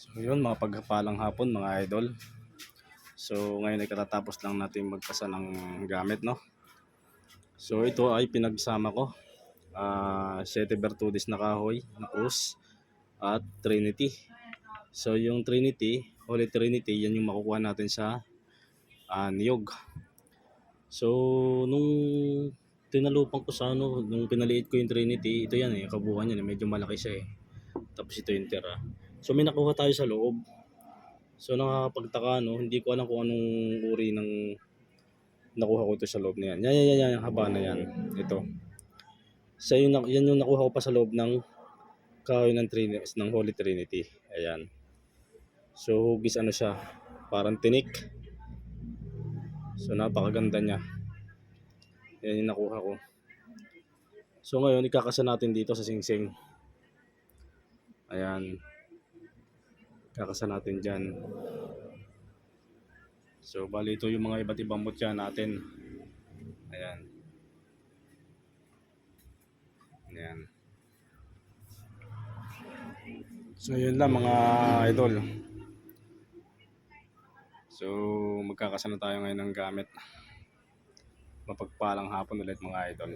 So yun, mga pagpalang hapon mga idol. So ngayon ay katatapos lang natin magkasa ng gamit, no. So ito ay pinagsama ko 7 Bertudes na kahoy na krus at Trinity. So yung Trinity, Holy Trinity, yan yung makukuha natin sa niyog. So nung tinalupan ko sa nung pinaliit ko yung Trinity, ito yan kabuuan yan, medyo malaki siya Tapos ito yung tira. So may nakuha tayo sa loob. So nakakapagtaka, no, hindi ko alam kung anong uri ng nakuha ko ito sa loob na yan. Yan, haba na yan. Ito. So yan yung nakuha ko pa sa loob ng kahoy ng ng Holy Trinity. Ayan. So hugis siya, parang tinik. So napakaganda niya. Yan yung nakuha ko. So ngayon ikakasa natin dito sa singsing. Ayan. Kakasa natin dyan. So bali ito yung mga iba't ibang mutya natin. Ayan. Ayan. So yun lang mga idol. So magkakasa na tayo ngayon ng gamit. Mapagpalang hapon ulit mga idol.